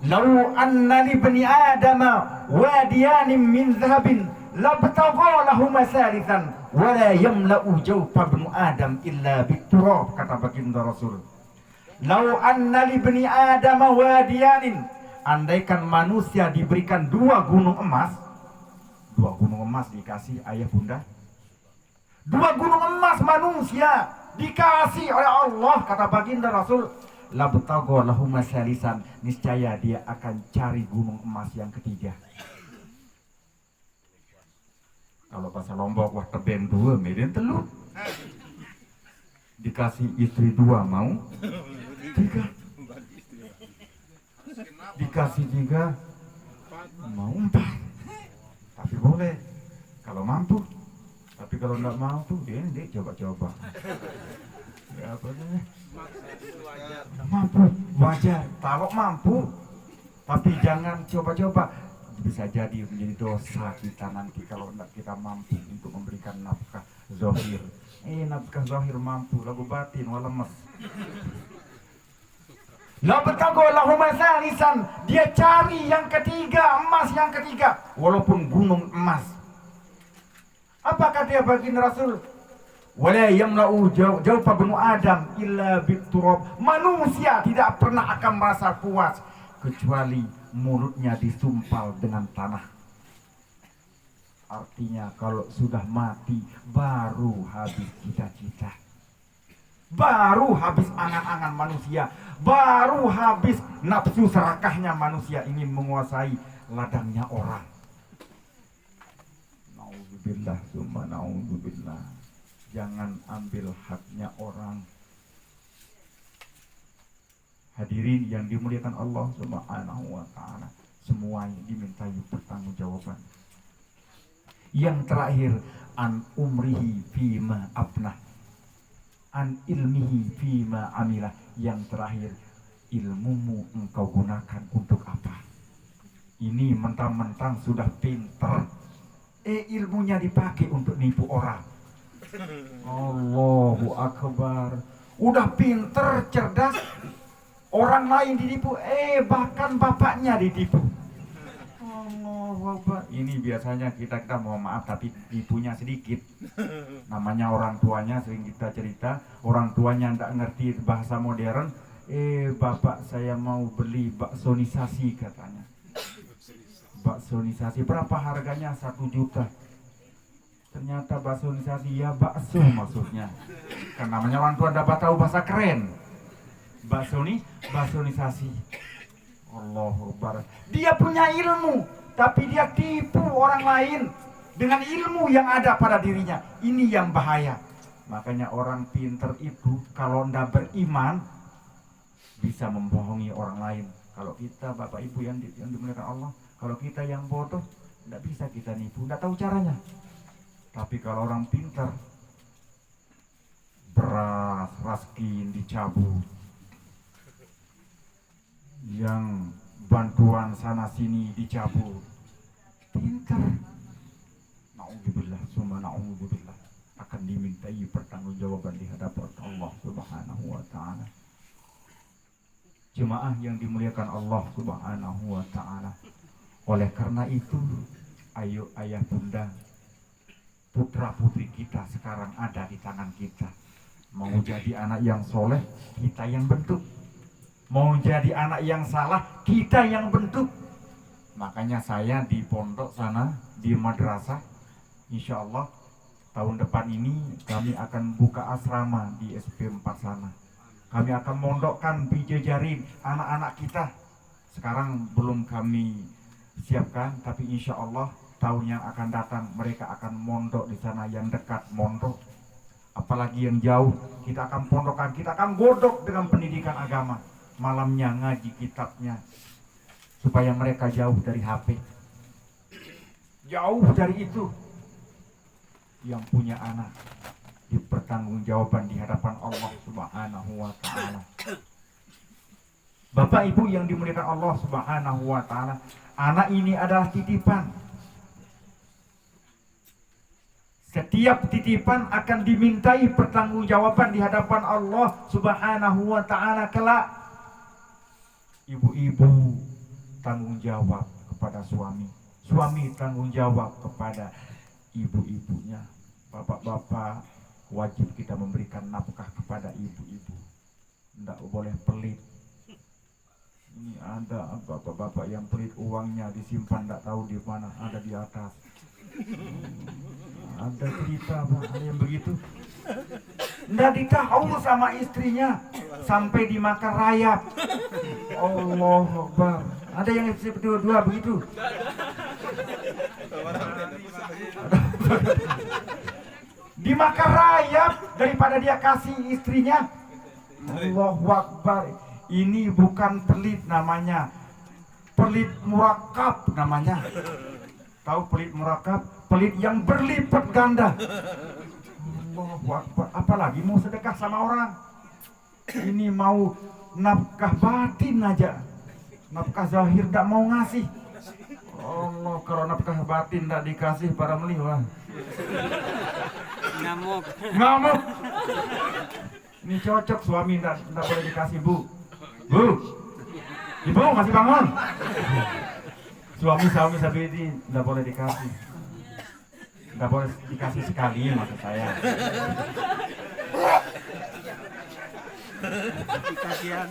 [SPEAKER 1] lau anna li bani adama wadiyanin min zahabin labtagha lahuma salisan wala yamla'u jawfa ibn adam illa biturab, kata baginda Rasul. Lau anna li bani adama wadiyanin, andaikan manusia diberikan 2 gunung emas, 2 gunung emas dikasih ayah bunda, 2 gunung emas manusia dikasih oleh Allah, kata baginda Rasul, labtagha lahuma salisan, niscaya dia akan cari gunung emas yang ketiga. Kalau bahasa Lombok, wah teben 2 meden telur. Dikasih istri 2 mau 3. Dikasih 3 mau 4, tapi boleh kalau mampu. Tapi kalau nggak mampu, dia coba-coba. Ya apa namanya? Mampu, wajar. Kalau mampu, tapi jangan coba-coba. Bisa jadi menjadi dosa kita nanti kalau tidak kita mampu untuk memberikan nafkah zahir. Nafkah zahir mampu, lagu batin walemes. La bertangguh Allahumma salisan. Dia cari yang ketiga, emas yang ketiga, walaupun gunung emas. Apa kata baginda Rasul? Wala yamla'u jawfa banu Adam illa biturab. Manusia tidak pernah akan merasa puas kecuali mulutnya disumpal dengan tanah. Artinya kalau sudah mati baru habis cita-cita, baru habis angan-angan manusia, baru habis nafsu serakahnya manusia ingin menguasai ladangnya orang. Naudzubillah summa naudzubillah. Jangan ambil haknya orang. Hadirin yang dimuliakan Allah Subhanahu wa ta'ala, semuanya dimintai pertanggungjawaban. Yang terakhir, an umrihi fima abnah, an ilmihi fima amilah. Yang terakhir, ilmumu engkau gunakan untuk apa? Ini mentang-mentang sudah pintar, ilmunya dipakai untuk nipu orang. Allahu Akbar. Udah pintar, cerdas, orang lain ditipu, bahkan bapaknya ditipu. Allahu Akbar. Ini biasanya kita mohon maaf tapi tipunya sedikit. Namanya orang tuanya, sering kita cerita, orang tuanya tidak ngerti bahasa modern. Bapak saya mau beli baksonisasi katanya. Baksonisasi berapa harganya? 1 juta. Ternyata baksonisasi ya bakso maksudnya. Kan namanya orang tua dapat tahu bahasa keren. Baksonisasi. Allahu Akbar. Dia punya ilmu, tapi dia tipu orang lain dengan ilmu yang ada pada dirinya. Ini yang bahaya. Makanya orang pinter itu kalau ndak beriman bisa membohongi orang lain. Kalau kita Bapak Ibu yang dimuliakan Allah, kalau kita yang bodoh ndak bisa kita nipu, ndak tahu caranya. Tapi kalau orang pintar, beras, raskin dicabut, yang bantuan sana sini dicabut, pintar. Naudzubillah summa naudzubillah, akan dimintai pertanggungjawaban di hadapan Allah Subhanahu wa ta'ala. Jemaah yang dimuliakan Allah Subhanahu wa ta'ala, oleh karena itu ayo ayah bunda, putra putri kita sekarang ada di tangan kita. Mau jadi anak yang soleh, kita yang bentuk. Mau jadi anak yang salah, kita yang bentuk. Makanya saya di pondok sana, di madrasah, insya Allah tahun depan ini kami akan buka asrama di SP4 sana. Kami akan mondokkan bijajarin anak-anak kita. Sekarang belum kami siapkan, tapi insya Allah tahun yang akan datang mereka akan mondok di sana, yang dekat mondok, apalagi yang jauh kita akan pondokkan, kita akan godok dengan pendidikan agama, malamnya ngaji kitabnya, supaya mereka jauh dari HP, jauh dari itu. Yang punya anak dipertanggungjawaban di hadapan Allah Subhanahu wa ta'ala. Bapak Ibu yang dimuliakan Allah Subhanahu wa ta'ala, anak ini adalah titipan. Setiap titipan akan dimintai pertanggungjawaban di hadapan Allah Subhanahu wa ta'ala kelak. Ibu-ibu tanggung jawab kepada suami, suami tanggung jawab kepada ibu-ibunya. Bapak-bapak wajib kita memberikan nafkah kepada ibu-ibu. Tidak boleh pelit. Ini ada bapak-bapak yang pelit, uangnya disimpan tidak tahu di mana, ada di atas. Ada cerita Pak, ada yang begitu. Nggak ditahu sama istrinya sampai dimakan rayap. Allahu Akbar. Ada yang seperti dua begitu. Dimakan rayap daripada dia kasih istrinya. Allahu Akbar. Ini bukan pelit namanya. pelit murakab namanya. Tahu pelit murakab? Pelit yang berlipat ganda. Allahu Akbar. Apalagi mau sedekah sama orang. Ini mau nafkah batin aja. Nafkah zahir tidak mau ngasih. Allah, kalau nafkah batin tidak dikasih para melihat.
[SPEAKER 5] Ngamuk.
[SPEAKER 1] Ngamuk. Ini cocok suami tidak boleh dikasih bu. Bu, ibu masih bangun. Suami sabidi tidak boleh dikasih. Tidak boleh dikasih sekali maksud saya.
[SPEAKER 5] Kasihan.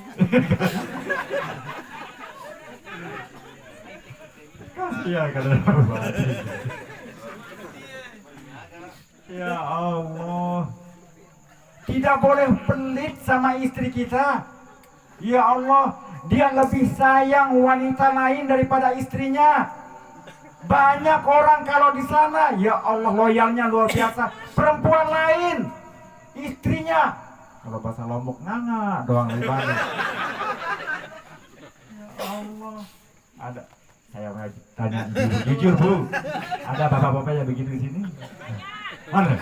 [SPEAKER 1] Kasihan kada ya Allah. Tidak boleh pelit sama istri kita. Ya Allah, dia lebih sayang wanita lain daripada istrinya. Banyak orang kalau di sana, ya Allah loyalnya luar biasa. Perempuan lain, istrinya, kalau bahasa Lombok nganga doang lebar. Ya Allah, ada. Saya mau tanya jujur bu, ada bapak-bapak yang begitu di sini? Mana?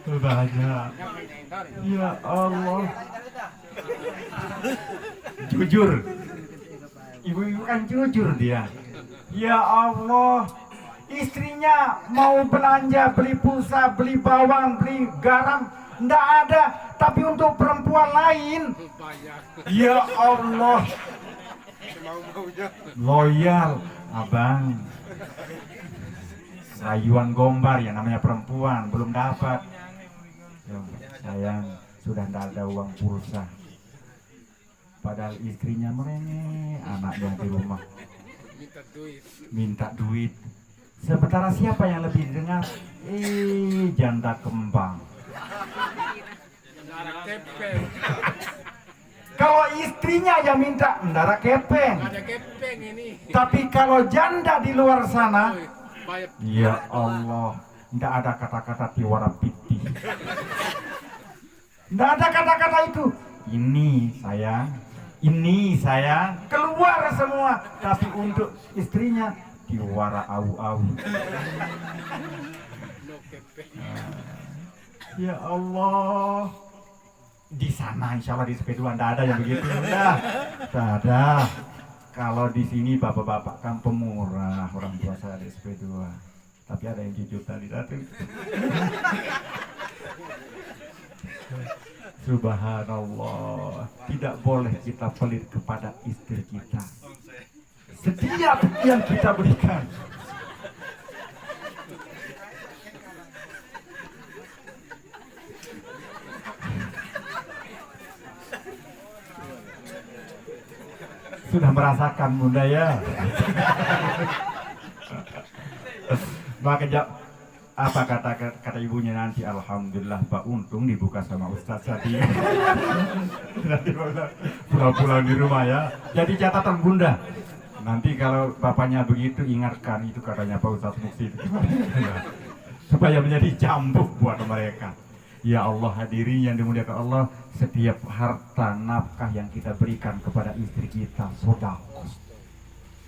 [SPEAKER 1] Banyak. Ya Allah. Jujur. Ibu-ibu kan jujur dia. Ya Allah. Istrinya mau belanja, beli pulsa, beli bawang, beli garam, ndak ada. Tapi untuk perempuan lain, ya Allah, loyal, abang. Rayuan gombar ya namanya perempuan, belum dapat. Ya, sayang, sudah tidak ada uang pulsa. Padahal istrinya merengek, anaknya di rumah minta duit. Sementara siapa yang lebih didengar? Janda kembang. Kalau istrinya yang minta, ndara kepeng.
[SPEAKER 2] Ada kepeng ini.
[SPEAKER 1] Tapi kalau janda di luar sana, ya Allah, tidak ada kata-kata tiwara piti. Tidak ada kata-kata itu. Ini sayang, keluar semua. Tapi untuk istrinya, tiwara au-au. Ya Allah. Di sana insya Allah di SP2 tidak ada yang begitu. Tidak ada. Kalau di sini bapak-bapak kan pemurah, orang tua saya di SP2. Tapi ada yang jujur tadi. Subhanallah. Tidak boleh kita pelit kepada istri kita. Setiap yang kita berikan. Sudah merasakan bunda ya. Maka apa kata ibunya nanti, alhamdulillah Pak, untung dibuka sama Ustadz tadi. Nanti pulang di rumah ya. Jadi catatan bunda. Nanti kalau bapaknya begitu ingatkan, itu katanya Pak Ustadz Muksi. Supaya menjadi cambuk buat mereka. Ya Allah, hadirin yang dimuliakan Allah, setiap harta nafkah yang kita berikan kepada istri kita sedekah.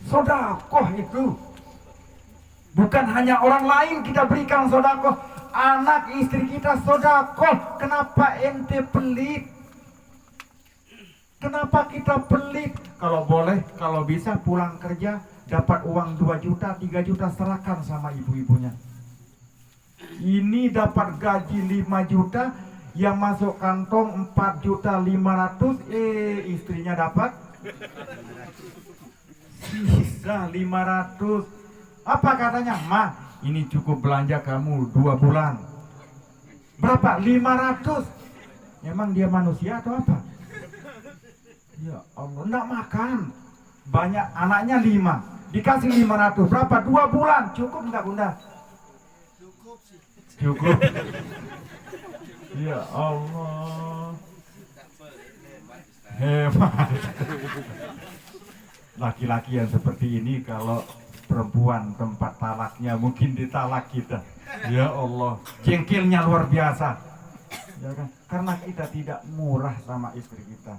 [SPEAKER 1] Sedekah itu bukan hanya orang lain kita berikan sedekah, anak istri kita sedekah. Kenapa ente pelit? Kenapa kita pelit? Kalau boleh, kalau bisa pulang kerja dapat uang 2 juta, 3 juta serahkan sama ibu-ibunya. Ini dapat gaji 5 juta, yang masuk kantong 4.500.000, istrinya dapat sisa 500. Apa katanya? Ma, ini cukup belanja kamu 2 bulan. Berapa? 500. Emang dia manusia atau apa? Ya Allah, enggak makan. Banyak, anaknya 5, dikasih 500. Berapa? 2 bulan. Cukup enggak bunda? Cukup. Ya Allah, hebat. Laki-laki yang seperti ini kalau perempuan tempat talaknya mungkin ditalak kita. Ya Allah, jengkelnya luar biasa. Ya kan? Karena kita tidak murah sama istri kita.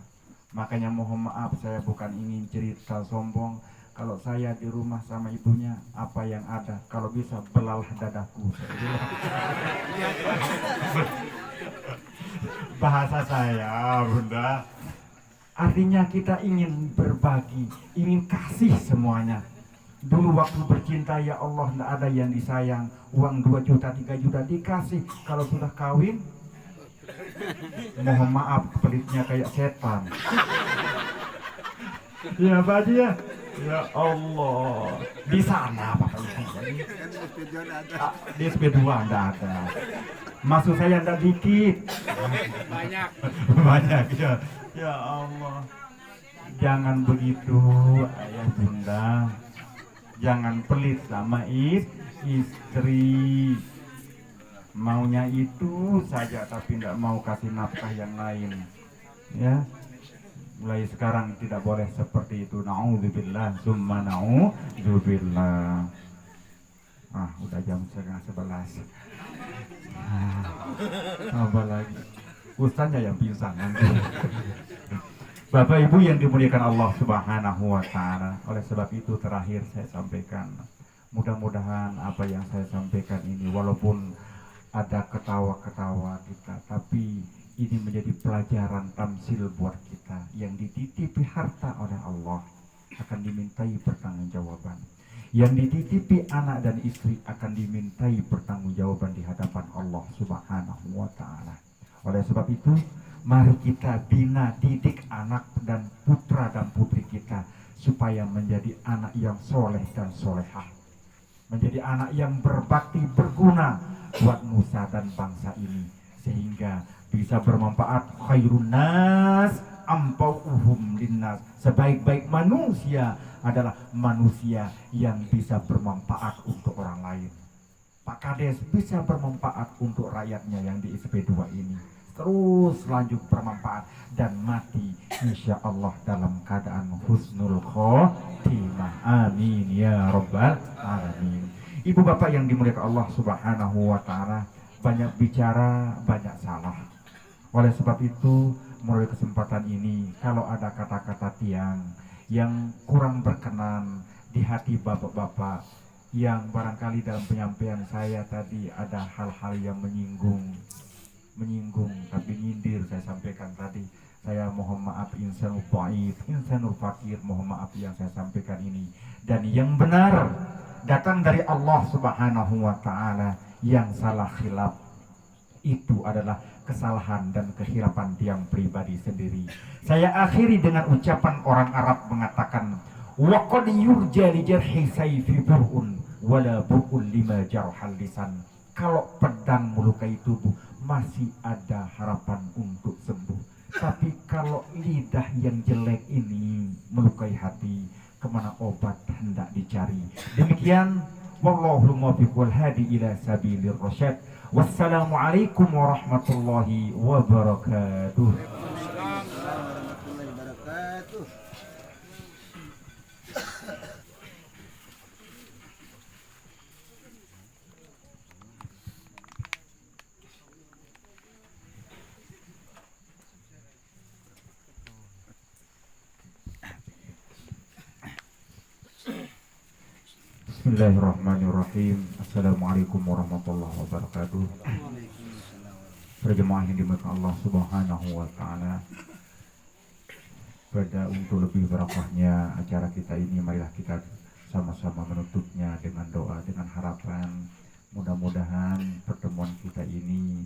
[SPEAKER 1] Makanya mohon maaf, saya bukan ingin cerita sombong. Kalau saya di rumah sama ibunya, apa yang ada? Kalau bisa belalah dadaku. Bahasa saya, Bunda. Artinya kita ingin berbagi, ingin kasih semuanya. Dulu waktu bercinta, ya Allah, tidak ada yang disayang. Uang 2 juta, 3 juta dikasih. Kalau sudah kawin, mohon maaf, pelitnya kayak setan. Ya Pak Haji ya. Ya Allah. Di sana Pak Haji. Di SP2 tidak ada. Maksud saya tidak dikit.
[SPEAKER 2] Banyak.
[SPEAKER 1] Banyak ya. Ya Allah. Jangan begitu ayah bunda. Jangan pelit sama istri. Maunya itu saja tapi tidak mau kasih nafkah yang lain. Ya. Mulai sekarang tidak boleh seperti itu. Na'udzubillah, summa na'udzubillah. Udah jam 10:30. Apa lagi? Ustaznya yang pingsan nanti. Bapak Ibu yang dimuliakan Allah Subhanahu wa Ta'ala. Oleh sebab itu terakhir saya sampaikan, mudah-mudahan apa yang saya sampaikan ini walaupun ada ketawa-ketawa kita, tapi ini menjadi pelajaran tamsil buat kita. Yang dititipi harta oleh Allah akan dimintai pertanggungjawaban. Yang dititipi anak dan istri akan dimintai pertanggungjawaban di hadapan Allah Subhanahu wa Ta'ala. Oleh sebab itu, mari kita bina, didik anak dan putra dan putri kita supaya menjadi anak yang soleh dan solehah, menjadi anak yang berbakti, berguna buat nusa dan bangsa ini, sehingga bisa bermanfaat. Khairun nas ampauhum linnas. Sebaik-baik manusia adalah manusia yang bisa bermanfaat untuk orang lain. Pak Kades bisa bermanfaat untuk rakyatnya yang di SP2 ini. Terus lanjut bermanfaat dan mati insya Allah dalam keadaan husnul khotimah. Amin ya rabbal alamin. Ibu bapak yang dimuliakan Allah Subhanahu wa Ta'ala, banyak bicara banyak salah. Oleh sebab itu, melalui kesempatan ini, kalau ada kata-kata tiang yang kurang berkenan di hati bapak-bapak, yang barangkali dalam penyampaian saya tadi ada hal-hal yang menyinggung, tapi nyindir saya sampaikan tadi, saya mohon maaf. Insanul dhaif, insanul fakir, mohon maaf yang saya sampaikan ini. Dan yang benar datang dari Allah Subhanahu wa Ta'ala, yang salah khilaf itu adalah kesalahan dan kehilapan tiang pribadi sendiri. Saya akhiri dengan ucapan orang Arab mengatakan, wa qad yurja li jarhi sayfi bur'un wala bur'un lima jarhal lisan. Kalau pedang melukai tubuh masih ada harapan untuk sembuh, tapi kalau lidah yang jelek ini melukai hati, kemana obat hendak dicari. Demikian, wallahu muwaffiq wal hadi ila sabilir rasyad. Wassalamualaikum warahmatullahi wabarakatuh. Bismillahirrahmanirrahim. Assalamualaikum warahmatullahi wabarakatuh. Berjemaah yang dimuliakan Allah Subhanahu wa Ta'ala, pada untuk lebih barakahnya acara kita ini, marilah kita sama-sama menutupnya dengan doa, dengan harapan mudah-mudahan pertemuan kita ini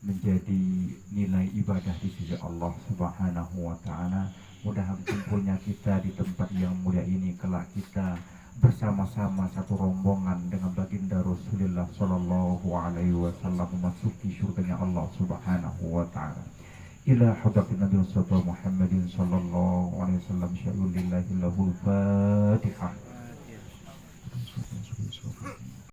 [SPEAKER 1] menjadi nilai ibadah di sisi Allah Subhanahu wa Ta'ala. Mudah kumpulnya kita di tempat yang mulia ini kelak kita bersama-sama satu rombongan dengan baginda Rasulullah Sallallahu Alaihi Wasallam memasuki surganya Allah Subhanahu Wa Taala. Ila hadratin Nabi Muhammadin Sallallahu Alaihi Wasallam. Syai'un lillahi lahul Fatihah.